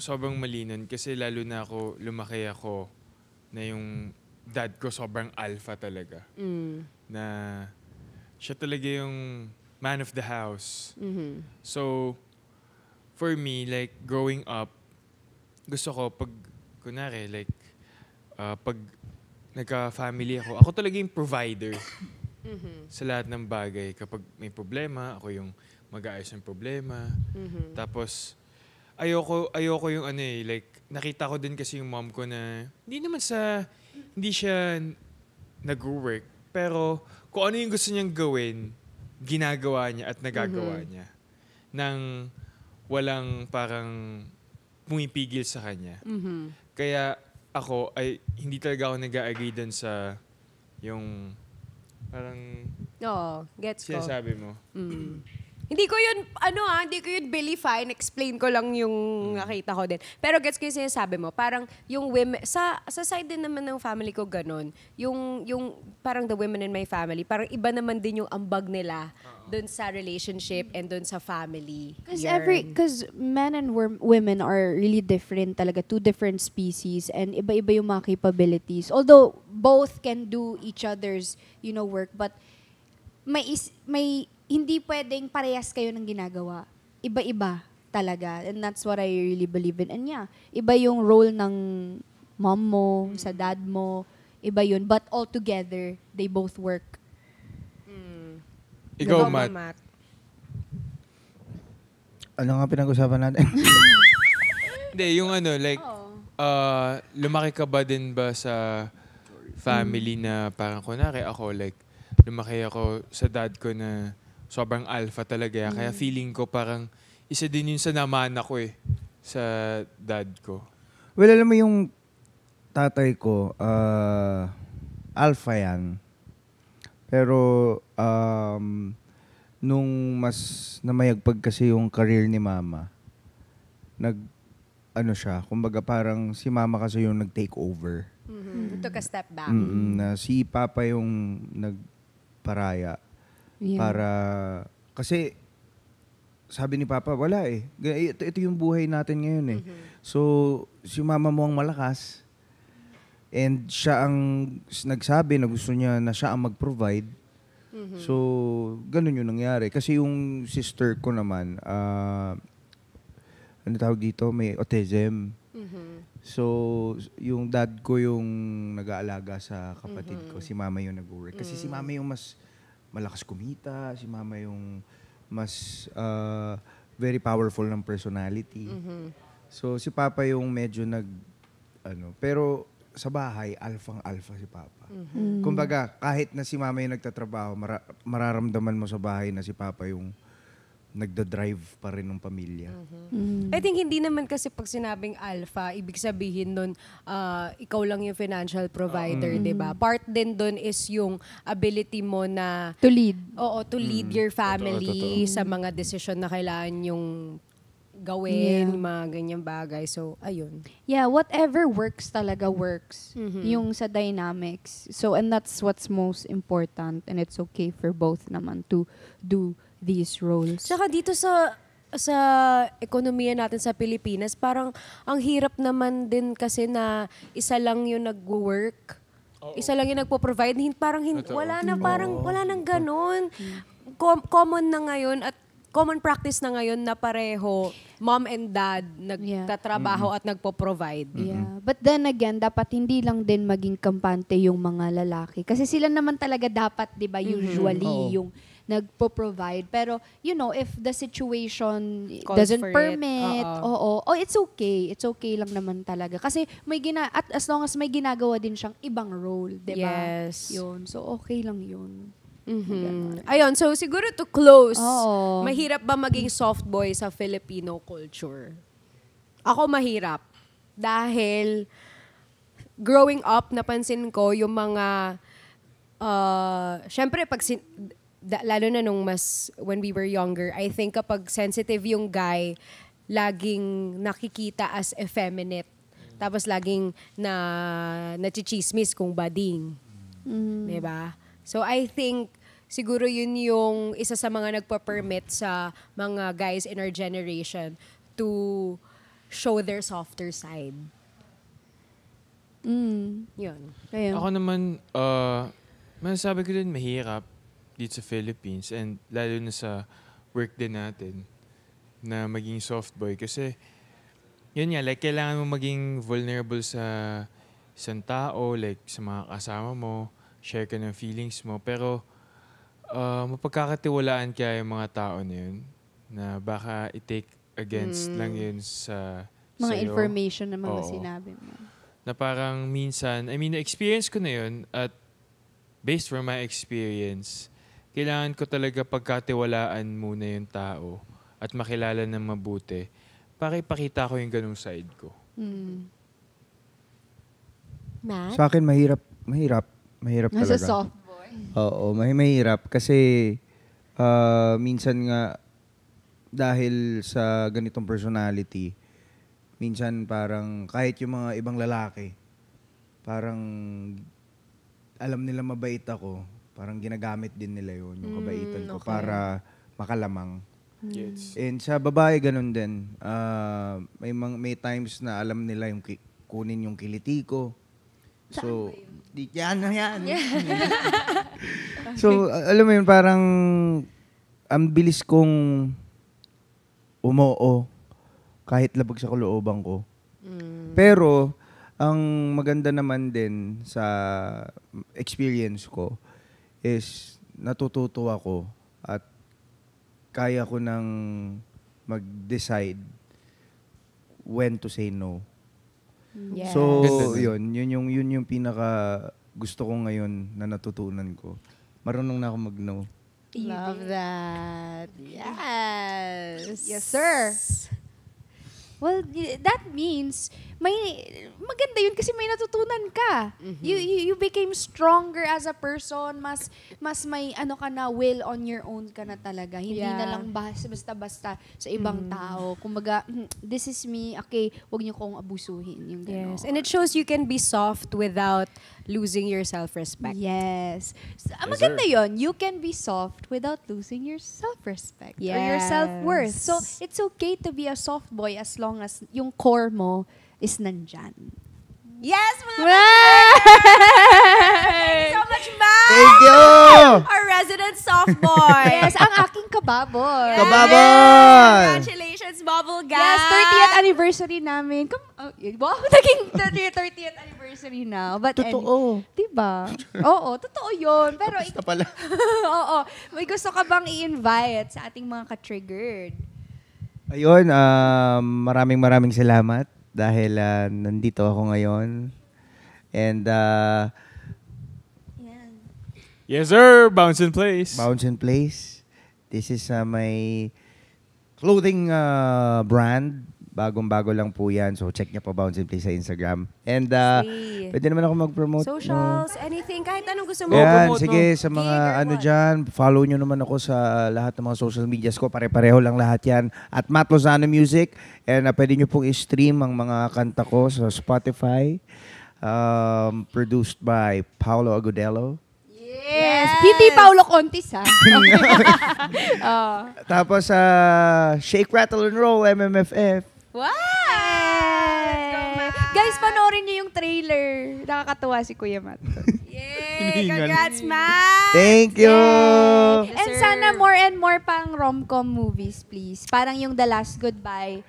sobrang mali nun kasi lalo na lumaki ako na yung dad ko sobrang alpha talaga. Na siya talaga yung man of the house. So, for me, like, growing up, gusto ko pag, kunwari, like, pag nagka-family ako talaga yung provider sa lahat ng bagay. Kapag may problema, ako yung mag-aayos ng problema. Tapos, ayoko yung like, nakita ko din kasi yung mom ko na, hindi siya nag-work, pero kung ano yung gusto niyang gawin, ginagawa niya at nagagawa niya. Nang walang parang pumipigil sa kanya. Kaya ako ay hindi talaga ako nag-agree dun sa yung parang Oo, gets ko. sinasabi mo. Hindi ko yun vilify. Explain ko lang yung nakita ko din. Pero gets ko yung sinasabi mo. Parang yung women, sa side din naman ng family ko ganun, yung parang the women in my family, parang iba naman din yung ambag nila dun sa relationship and dun sa family. Because men and women are really different talaga, two different species, and iba-iba yung mga capabilities. Although both can do each other's, work, but may hindi pwedeng parehas kayo ng ginagawa. Iba-iba talaga. And that's what I really believe in. And yeah, iba yung role ng mom mo, sa dad mo. Iba yun. But all together, they both work. Ikaw, Matt. Ano nga pinag-usapan natin? Hindi, yung like, lumaki ka ba din ba sa family na parang kunwari ako, like, lumaki ako sa dad ko na sobrang alpha talaga. Kaya feeling ko parang isa din yun sa naman ako sa dad ko. Well, alam mo yung tatay ko, alpha yan. Pero nung mas namayagpag kasi yung career ni mama, kumbaga parang si mama kasi yung nag-take over. Took a step back. Na si papa yung nagparaya. Yeah. Para, kasi sabi ni Papa, wala Ito yung buhay natin ngayon So, si mama mo ang malakas. And siya ang nagsabi na gusto niya na siya ang mag-provide. So, ganun yung nangyari. Kasi yung sister ko naman, ano tawag dito? May autism. So, yung dad ko yung nag-aalaga sa kapatid ko. Si mama yung nag-work. Kasi si mama yung mas malakas kumita, si mama yung mas very powerful ng personality. So si Papa yung medyo pero sa bahay, alpha si Papa. Kumbaga, kahit na si mama yung nagtatrabaho, mararamdaman mo sa bahay na si Papa yung nagda-drive pa rin ng pamilya. I think hindi naman kasi pag sinabing alpha, ibig sabihin nun, ikaw lang yung financial provider, di ba? Part din dun is yung ability mo na To lead. Oo, to lead your family Totoo. sa mga desisyon na kailangan yung gawin, mga ganyang bagay. So, ayun. Yeah, whatever works talaga works. Yung sa dynamics. So, and that's what's most important. And it's okay for both naman to do these roles. Tsaka dito sa ekonomiya natin sa Pilipinas, parang ang hirap naman din kasi na isa lang yung nag-work. Isa lang yung nagpo-provide. Totoo. Wala nang ganun. Common na ngayon at common practice na ngayon na pareho mom and dad nagtatrabaho at nagpo-provide. Yeah. But then again, dapat hindi lang din maging kampante yung mga lalaki. Kasi sila naman talaga dapat, di ba, usually yung nagpo-provide. Pero, if the situation Calls doesn't for it. permit, it's okay. It's okay lang naman talaga. Kasi at as long as may ginagawa din siyang ibang role, di ba? Yes. Yun. So, okay lang yun. Ayun, so siguro to close, Oo. mahirap ba maging soft boy sa Filipino culture? Ako mahirap. Dahil growing up, napansin ko yung mga, syempre lalo na nung when we were younger, I think kapag sensitive yung guy, laging nakikita as effeminate. Tapos laging nachichismis kung bading. Diba? So I think siguro yun yung isa sa mga nagpa-permit sa mga guys in our generation to show their softer side. Yun. Kaya, Ako naman, masasabi ko din mahirap dito sa Philippines and lalo na sa work din natin na maging soft boy kasi yun nga, like kailangan mo maging vulnerable sa isang tao, like sa mga kasama mo, share ka ng feelings mo, pero mapagkakatiwalaan kaya yung mga tao na yun na baka i-take against lang yun sa mga sa'yo. information na mga Oo. sinabi mo. Na parang minsan, na-experience ko na yun at based from my experience, kailangan ko talaga pagkatiwalaan muna yung tao at makilala ng mabuti para ipakita ko yung ganung side ko. Matt? Sa akin, mahirap Nasa talaga. soft boy. Oo, mahirap kasi minsan nga dahil sa ganitong personality, minsan parang kahit yung mga ibang lalaki, parang alam nila mabait ako, parang ginagamit din nila yun, yung kabaitan ko para makalamang. Gets? And sa babae, ganun din. May times na alam nila yung kunin yung kiliti ko. So, yan. So, alam mo yun, parang ang bilis kong umoo kahit labag sa kalooban ko. Pero, ang maganda naman din sa experience ko is natututo ako at kaya ko nang mag-decide when to say no. Yes. So, Ganda yun yung pinaka gusto ko ngayon na natutunan ko. Marunong na ako mag-no. Love that. Yes. Yes, sir. Well, that means maganda yun kasi may natutunan ka. You became stronger as a person. Mas may ka na, will on your own ka na talaga. Hindi na lang basta-basta sa ibang tao. Kumbaga, this is me, okay, wag niyo kong abusuhin. Yung Yes. gano'n. And it shows you can be soft without losing your self-respect. Yes. Yes, Maganda sir. yun. You can be soft without losing your self-respect or your Yes. self-worth. So, it's okay to be a soft boy as long as yung core mo is nandyan. Yes, mga Thank so much, Matt! Thank you! Our resident soft boy. Yes, ang aking kababoy. Yes. Kababoy! Congratulations, Bubble Gang! Yes, 30th anniversary namin. Wow, naging 30th anniversary na. But Totoo. Diba? Oo, totoo yun. Pero Basta pala. oo, may gusto ka bang i-invite sa ating mga ka-triggered? Ayun, maraming salamat dahil nandito ako ngayon. And Yes, sir! Bounce in place. Bounce in Place. This is my clothing brand. Bagong-bago lang po yan. So, check niyo po Bounce in Place sa Instagram. And See. pwede naman ako mag-promote. Socials, anything, kahit anong gusto mo. Yan, promote sige, mo. sa mga Gig or ano what? dyan, follow nyo naman ako sa lahat ng mga social medias ko. Pare-pareho lang lahat yan. At Matt Lozano Music. And pwede nyo pong i-stream ang mga kanta ko sa Spotify. Produced by Paolo Agudelo. Yes. Hindi Paulo Contis, ha? Tapos, Shake, Rattle, and Roll, MMFF. Wow! Guys, panoorin niyo yung trailer. Nakakatuwa si Kuya Matt. Yay! Congrats, Matt! Thank you! Yes, And sir. sana more and more pang rom-com movies, please. Parang yung The Last Goodbye.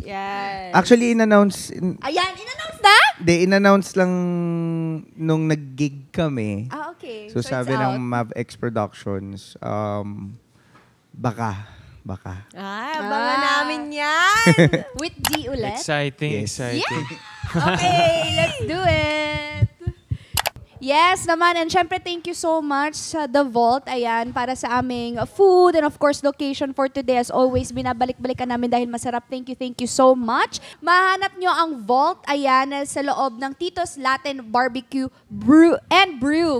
Yes. Actually, in-announce, Ayan, in-announce na? in-announce lang nung nag-gig kami. Ah, okay. So, it's sabi out. ng MavX Productions, baka. Abangan namin yan! With D ulit? Exciting, Yes. exciting. Okay, let's do it! Yes naman, and syempre thank you so much sa The Vault, ayan, para sa aming food and of course location for today. As always, binabalik-balikan namin dahil masarap. Thank you so much. Mahanap nyo ang Vault, ayan, sa loob ng Tito's Latin Barbecue Brew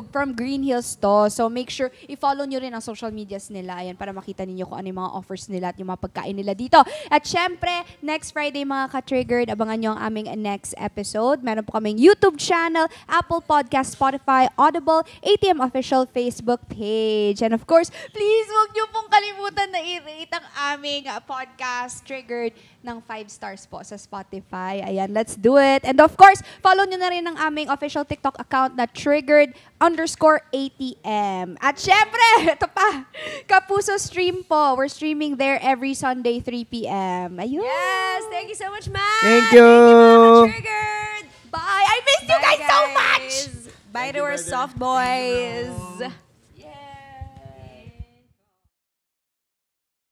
from Green Hills to. So make sure i-follow nyo rin ang social medias nila, ayan, para makita ninyo kung ano yung mga offers nila at yung mga pagkain nila dito. At syempre, next Friday mga ka-triggered, abangan nyo ang aming next episode. Meron po kaming YouTube channel, Apple Podcast, Spotify, Spotify, Audible, ATM official Facebook page. And of course, please huwag niyo pong kalimutan na i-rate ang aming podcast Triggered ng 5 stars po sa Spotify. Ayan, let's do it. And of course, follow niyo na rin ang aming official TikTok account na Triggered_ATM. At syempre, ito pa, Kapuso Stream po. We're streaming there every Sunday, 3 p.m. Ayun. Yes, thank you so much, Matt. Thank you. Triggered. Bye. I missed you guys so much. Bye to our soft boys.